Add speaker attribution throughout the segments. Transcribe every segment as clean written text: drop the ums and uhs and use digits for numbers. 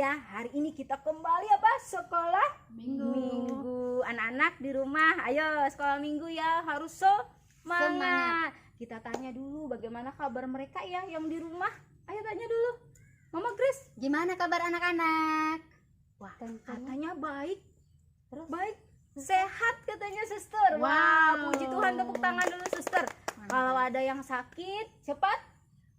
Speaker 1: semuanya, hari ini kita kembali apa? Sekolah
Speaker 2: Minggu.
Speaker 1: Anak-anak di rumah, ayo sekolah minggu ya, harus semangat. Kita tanya dulu bagaimana kabar mereka ya yang di rumah. Ayo tanya dulu. Mama Grace,
Speaker 2: Gimana kabar anak-anak?
Speaker 1: wah
Speaker 2: Tentunya.
Speaker 1: katanya baik.
Speaker 2: Terus?
Speaker 1: Baik, sehat katanya suster. Wah,
Speaker 2: Wow.
Speaker 1: puji Tuhan, tepuk tangan dulu suster. Kalau ada yang sakit, cepat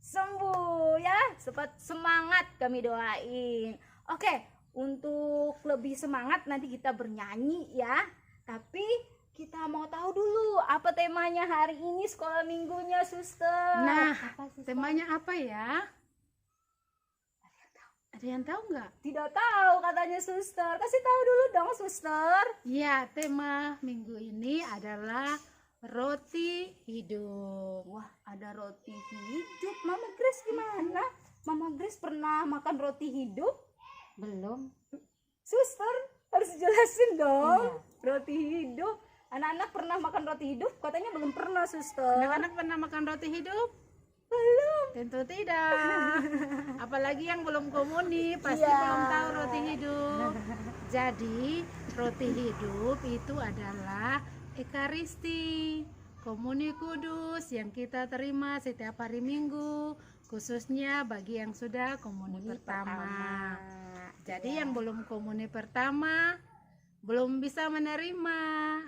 Speaker 1: sembuh ya, cepat semangat kami doain. Oke, untuk lebih semangat nanti kita bernyanyi ya. Tapi kita mau tahu dulu apa temanya hari ini sekolah minggunya suster.
Speaker 3: Nah,
Speaker 2: Apa sih?
Speaker 3: temanya apa ya? Ada yang tahu nggak?
Speaker 1: Tidak tahu katanya suster. Kasih tahu dulu dong suster.
Speaker 3: Ya, tema minggu ini adalah roti hidup.
Speaker 1: Wah, ada roti hidup. Mama Grace gimana? Mama Grace pernah makan roti hidup?
Speaker 2: Belum.
Speaker 1: Suster, harus jelasin dong.
Speaker 2: Iya.
Speaker 1: Roti hidup. Anak-anak pernah makan roti hidup? Katanya belum pernah, suster.
Speaker 3: Anak-anak pernah makan roti hidup?
Speaker 1: Belum.
Speaker 3: Tentu tidak. Apalagi yang belum komuni, pasti
Speaker 1: Iya.
Speaker 3: belum tahu roti hidup. Jadi, roti hidup itu adalah Ekaristi, komuni kudus yang kita terima setiap hari Minggu, khususnya bagi yang sudah komuni pertama. Jadi yang belum komuni pertama belum bisa menerima.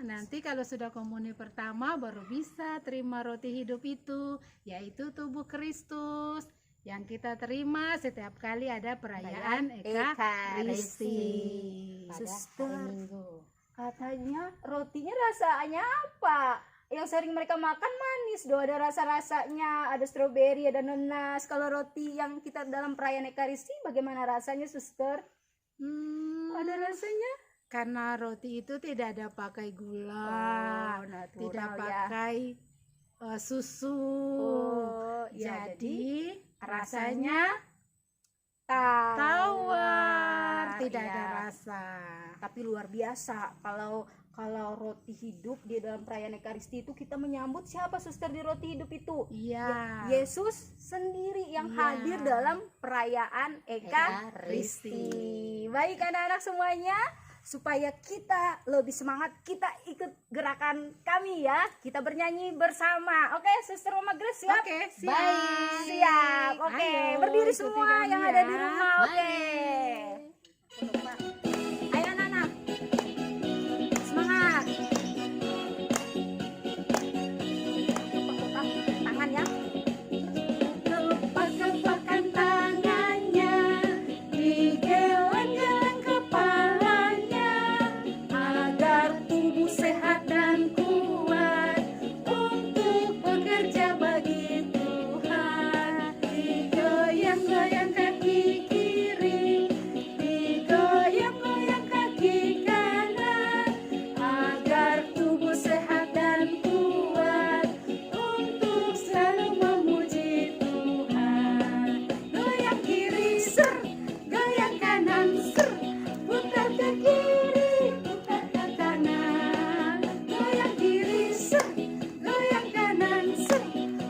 Speaker 3: Nanti kalau sudah komuni pertama baru bisa terima roti hidup itu, yaitu tubuh Kristus yang kita terima setiap kali ada perayaan Ekaristi.
Speaker 2: Pada
Speaker 1: Suster.
Speaker 2: hari Minggu.
Speaker 1: Katanya rotinya rasanya apa? Yang sering mereka makan manis doh, ada rasa-rasanya, ada stroberi, ada nanas. Kalau roti yang kita dalam perayaan Ekaristi bagaimana rasanya, suster? Ada rasanya?
Speaker 3: Karena roti itu tidak ada pakai gula,
Speaker 1: Oh, natural
Speaker 3: tidak
Speaker 1: ya.
Speaker 3: pakai susu.
Speaker 1: Oh, ya,
Speaker 3: Jadi
Speaker 1: rasanya
Speaker 3: tawar,
Speaker 1: tawar,
Speaker 3: tidak
Speaker 1: ya.
Speaker 3: ada rasa.
Speaker 1: Tapi luar biasa kalau roti hidup di dalam perayaan Ekaristi itu kita menyambut siapa, suster, di roti hidup itu?
Speaker 3: Iya.
Speaker 1: Yesus sendiri yang
Speaker 3: Iya.
Speaker 1: hadir dalam perayaan Ekaristi. Baik anak-anak semuanya, supaya kita lebih semangat, kita ikut gerakan kami ya. Kita bernyanyi bersama. Oke, suster Mama Grace siap?
Speaker 3: Oke, siap.
Speaker 2: Baik.
Speaker 1: Siap. Oke,
Speaker 3: Ayo,
Speaker 1: berdiri
Speaker 3: ikuti
Speaker 1: semua
Speaker 3: kami
Speaker 1: yang
Speaker 3: ya.
Speaker 1: ada di rumah. Oke.
Speaker 2: Baik.
Speaker 1: Ayo anak-anak. Semangat. Tangan ya.
Speaker 3: Kepak-kepakan tangannya, digeleng-geleng kepalanya, agar tubuh sehat dan kuat untuk bekerja bagi Tuhan. Digoyang-goyang kaki kiri, digoyang-goyang kaki kanan, agar tubuh sehat dan kuat untuk selalu memuji Tuhan. Goyang kiri ser, goyang kanan ser, putar ke kiri, putar ke kanan. Goyang kiri ser, goyang kanan ser,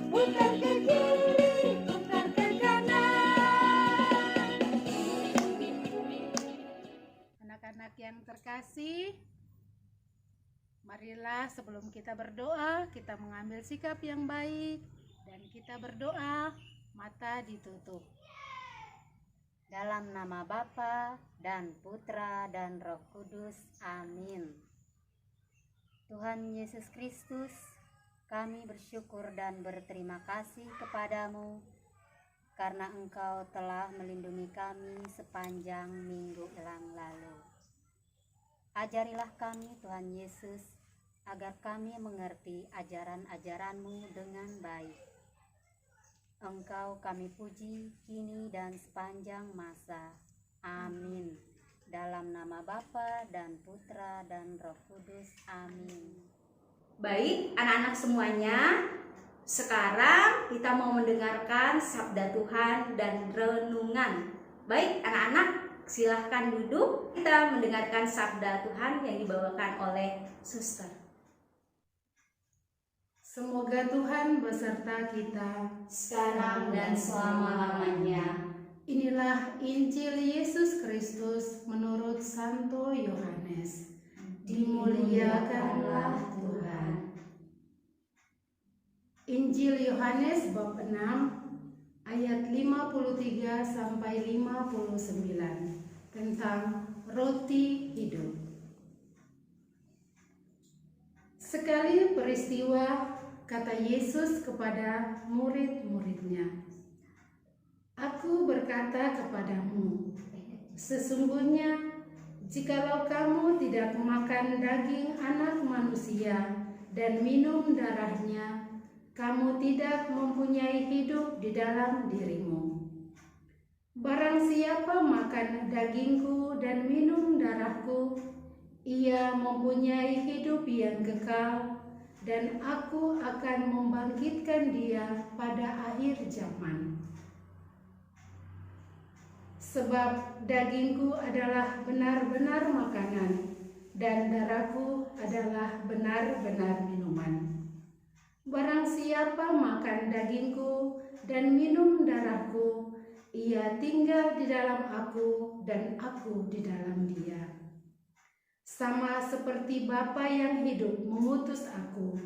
Speaker 3: putar ke kiri, putar ke kanan. Anak-anak yang terkasih, marilah sebelum kita berdoa, kita mengambil sikap yang baik dan kita berdoa, mata ditutup.
Speaker 2: Dalam nama Bapa dan Putra dan Roh Kudus. Amin. Tuhan Yesus Kristus, kami bersyukur dan berterima kasih kepadamu karena Engkau telah melindungi kami sepanjang minggu yang lalu. Ajarilah kami Tuhan Yesus agar kami mengerti ajaran-ajaran-Mu dengan baik. Engkau kami puji kini dan sepanjang masa. Amin. Dalam nama Bapa dan Putra dan Roh Kudus. Amin.
Speaker 1: Baik, anak-anak semuanya, sekarang kita mau mendengarkan sabda Tuhan dan renungan. Baik, anak-anak, silahkan duduk. Kita mendengarkan sabda Tuhan yang dibawakan oleh suster.
Speaker 3: Semoga Tuhan beserta kita
Speaker 1: sekarang dan selama-lamanya.
Speaker 3: Inilah Injil Yesus Kristus Yohanes. Dimuliakanlah Tuhan. Injil Yohanes bab 6 ayat 53 sampai 59 tentang roti hidup. Sekali peristiwa, kata Yesus kepada murid-muridnya, "Aku berkata kepadamu, sesungguhnya jikalau kamu tidak makan daging Anak Manusia dan minum darahnya, kamu tidak mempunyai hidup di dalam dirimu. Barang siapa makan dagingku dan minum darahku, ia mempunyai hidup yang kekal, dan aku akan membangkitkan dia pada akhir zaman. Sebab dagingku adalah benar-benar makanan, dan darahku adalah benar-benar minuman. Barang siapa makan dagingku dan minum darahku, ia tinggal di dalam aku dan aku di dalam dia. Sama seperti Bapa yang hidup mengutus aku,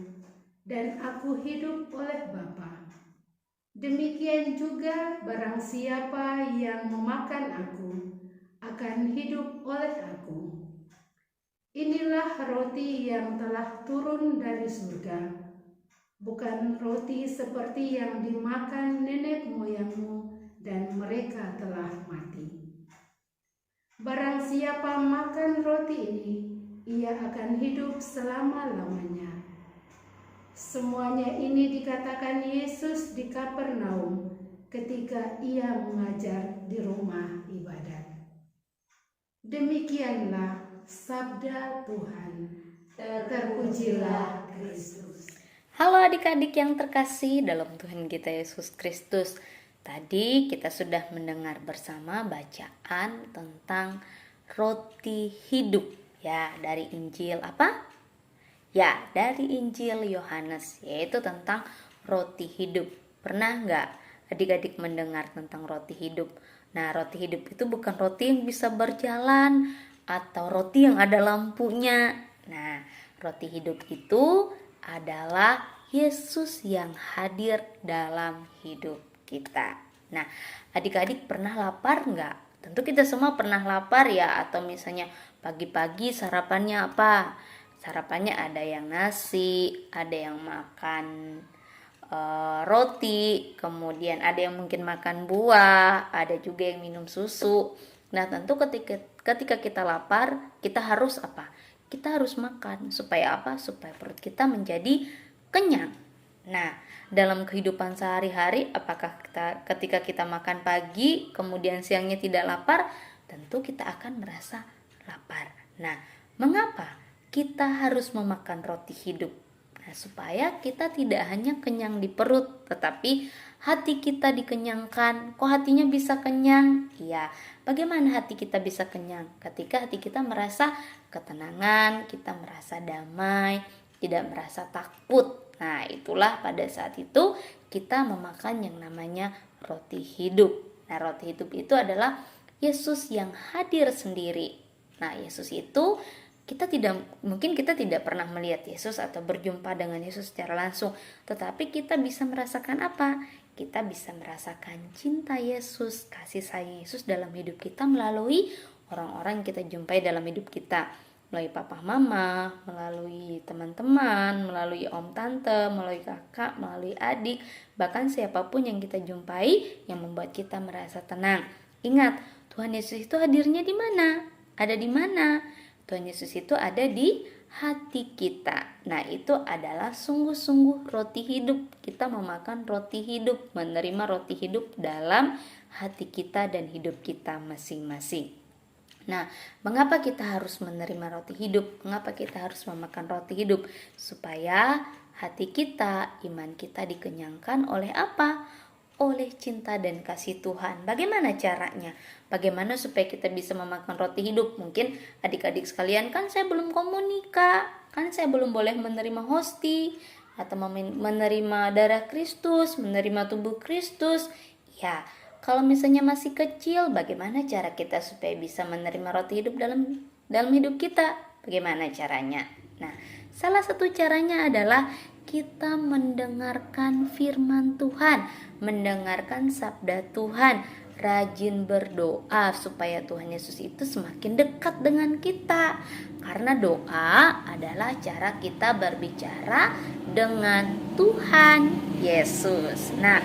Speaker 3: dan aku hidup oleh Bapa. Demikian juga barang siapa yang memakan aku, akan hidup oleh aku. Inilah roti yang telah turun dari surga, bukan roti seperti yang dimakan nenek moyangmu dan mereka telah mati. Barang siapa makan roti ini, ia akan hidup selama-lamanya." Semuanya ini dikatakan Yesus di Kapernaum ketika ia mengajar di rumah ibadat. Demikianlah sabda Tuhan. Terpujilah Kristus.
Speaker 4: Halo adik-adik yang terkasih dalam Tuhan kita Yesus Kristus. Tadi kita sudah mendengar bersama bacaan tentang roti hidup ya, dari Injil apa? Ya, dari Injil Yohanes, yaitu tentang roti hidup. Pernah nggak adik-adik mendengar tentang roti hidup? Nah, roti hidup itu bukan roti yang bisa berjalan atau roti yang ada lampunya. Nah, roti hidup itu adalah Yesus yang hadir dalam hidup kita. Nah, adik-adik pernah lapar nggak? Tentu kita semua pernah lapar ya, atau misalnya pagi-pagi sarapannya apa? Sarapannya ada yang nasi, ada yang makan roti, kemudian ada yang mungkin makan buah, ada juga yang minum susu. Nah, tentu ketika kita lapar, kita harus apa? Kita harus makan. Supaya apa? Supaya perut kita menjadi kenyang. Nah, dalam kehidupan sehari-hari, apakah ketika kita makan pagi, kemudian siangnya tidak lapar, tentu kita akan merasa lapar. Nah, mengapa kita harus memakan roti hidup? Nah, supaya kita tidak hanya kenyang di perut, tetapi hati kita dikenyangkan. Kok hatinya bisa kenyang? Iya, bagaimana hati kita bisa kenyang? Ketika hati kita merasa ketenangan, kita merasa damai, tidak merasa takut. Nah, itulah pada saat itu kita memakan yang namanya roti hidup. Nah, roti hidup itu adalah Yesus yang hadir sendiri. Nah, Yesus itu kita tidak pernah melihat Yesus atau berjumpa dengan Yesus secara langsung, tetapi kita bisa merasakan apa? Kita bisa merasakan cinta Yesus, kasih sayang Yesus dalam hidup kita melalui orang-orang yang kita jumpai dalam hidup kita, melalui papa mama, melalui teman-teman, melalui om tante, melalui kakak, melalui adik, bahkan siapapun yang kita jumpai yang membuat kita merasa tenang. Ingat, Tuhan Yesus itu hadirnya di mana? Ada di mana? Tuhan Yesus itu ada di hati kita. Nah, itu adalah sungguh-sungguh roti hidup. Kita memakan roti hidup, menerima roti hidup dalam hati kita dan hidup kita masing-masing. Nah, mengapa kita harus menerima roti hidup? Mengapa kita harus memakan roti hidup? Supaya hati kita, iman kita dikenyangkan oleh apa? Oleh cinta dan kasih Tuhan. Bagaimana caranya? Bagaimana supaya kita bisa memakan roti hidup? Mungkin adik-adik sekalian, kan saya belum komunika, kan saya belum boleh menerima hosti atau menerima darah Kristus, menerima tubuh Kristus. Ya, kalau misalnya masih kecil, bagaimana cara kita supaya bisa menerima roti hidup dalam dalam hidup kita. Bagaimana caranya? Nah, salah satu caranya adalah kita mendengarkan firman Tuhan, mendengarkan sabda Tuhan, rajin berdoa supaya Tuhan Yesus itu semakin dekat dengan kita. Karena doa adalah cara kita berbicara dengan Tuhan Yesus. Nah,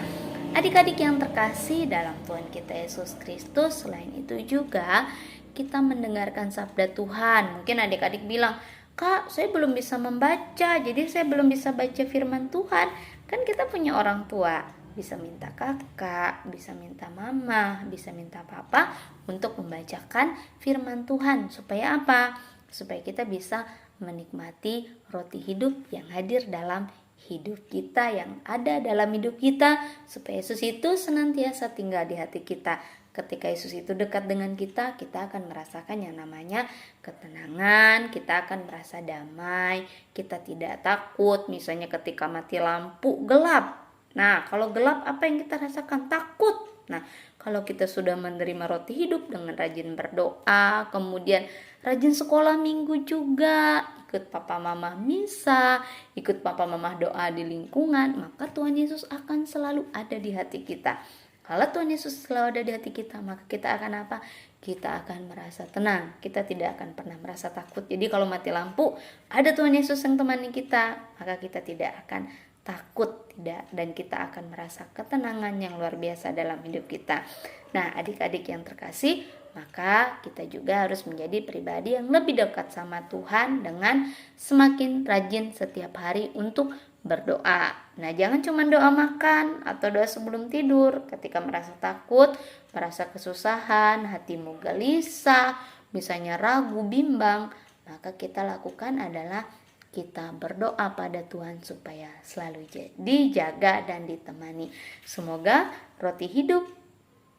Speaker 4: adik-adik yang terkasih dalam Tuhan kita Yesus Kristus, selain itu juga kita mendengarkan sabda Tuhan. Mungkin adik-adik bilang, "Kak, saya belum bisa membaca, jadi saya belum bisa baca firman Tuhan." Kan kita punya orang tua, bisa minta kakak, bisa minta mama, bisa minta papa untuk membacakan firman Tuhan. Supaya apa? Supaya kita bisa menikmati roti hidup yang hadir dalam hidup kita, yang ada dalam hidup kita, supaya Yesus itu senantiasa tinggal di hati kita. Ketika Yesus itu dekat dengan kita, kita akan merasakan yang namanya ketenangan, kita akan merasa damai, kita tidak takut. Misalnya ketika mati lampu gelap. Nah, kalau gelap apa yang kita rasakan? Takut. Nah, kalau kita sudah menerima roti hidup dengan rajin berdoa, kemudian rajin sekolah minggu juga, ikut papa mama misa, ikut papa mama doa di lingkungan, maka Tuhan Yesus akan selalu ada di hati kita. Kalau Tuhan Yesus selalu ada di hati kita, maka kita akan apa? Kita akan merasa tenang. Kita tidak akan pernah merasa takut. Jadi kalau mati lampu, ada Tuhan Yesus yang temani kita, maka kita tidak akan takut, tidak, dan kita akan merasa ketenangan yang luar biasa dalam hidup kita. Nah, adik-adik yang terkasih, maka kita juga harus menjadi pribadi yang lebih dekat sama Tuhan dengan semakin rajin setiap hari untuk berdoa. Nah, jangan cuma doa makan atau doa sebelum tidur. Ketika merasa takut, merasa kesusahan, hatimu gelisah, misalnya ragu, bimbang, maka kita lakukan adalah kita berdoa pada Tuhan supaya selalu dijaga dan ditemani. Semoga roti hidup,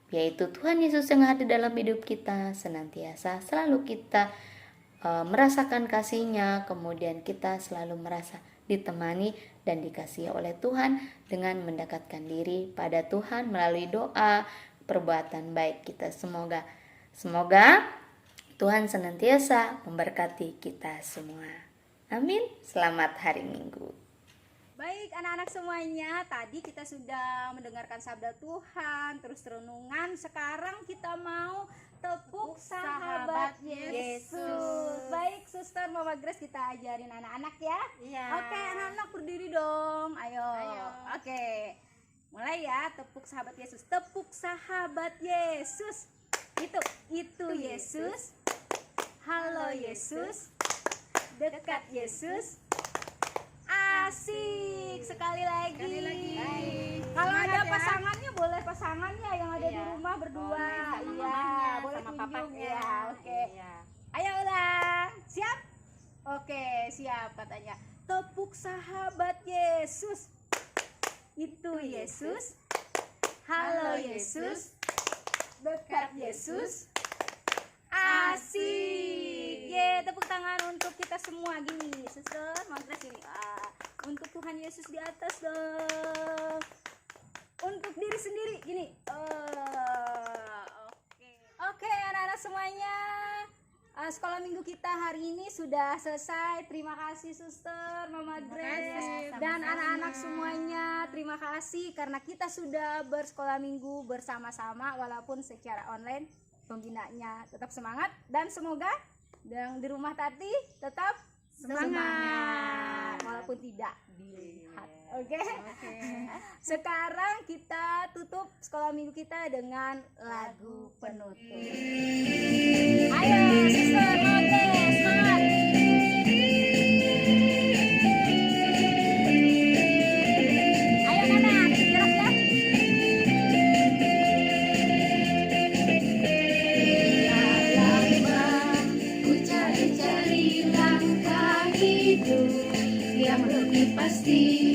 Speaker 4: yaitu Tuhan Yesus yang ada dalam hidup kita, senantiasa selalu kita merasakan kasih-Nya, kemudian kita selalu merasa ditemani dan dikasihi oleh Tuhan dengan mendekatkan diri pada Tuhan melalui doa, perbuatan baik kita. Semoga Tuhan senantiasa memberkati kita semua. Amin. Selamat hari Minggu.
Speaker 1: Baik anak-anak semuanya, tadi kita sudah mendengarkan sabda Tuhan, terus renungan. Sekarang kita mau tepuk sahabat Yesus. Baik Suster Mama Grace, kita ajarin anak-anak ya.
Speaker 2: Iya.
Speaker 1: Oke, anak-anak berdiri dong. Ayo. Oke. Mulai ya, tepuk sahabat Yesus. Tepuk sahabat Yesus. Itu Yesus. Halo Yesus. Dekat Yesus. Asik. Sekali lagi. Kalau ada pasangannya boleh pasangannya yang ada di rumah berdua. Iya, boleh
Speaker 2: sama
Speaker 1: tunjuk
Speaker 2: papanya.
Speaker 1: ya. Oke.
Speaker 2: Iya.
Speaker 1: Ayo ulang. Siap? Oke, siap katanya. Tepuk sahabat Yesus. Itu Yesus. Halo Yesus. Dekat Yesus. Asik. Ye, tepuk tangan untuk kita semua gini. Suster, Magres gini. Untuk Tuhan Yesus di atas dong. Untuk diri sendiri gini. Oke, anak-anak semuanya. Sekolah minggu kita hari ini sudah selesai. Terima kasih Suster, Mama Grace, dan anak-anak semuanya. Terima kasih karena kita sudah bersekolah minggu bersama-sama walaupun secara online. Pembinanya tetap semangat dan semoga yang di rumah tadi tetap semangat walaupun tidak dilihat. Oke. Sekarang kita tutup sekolah minggu kita dengan lagu penutup. Ayo Suster, oke, semangat. Ayo Nana, gerak ya.
Speaker 3: Ku cari-cari langkah hidup yang lebih pasti.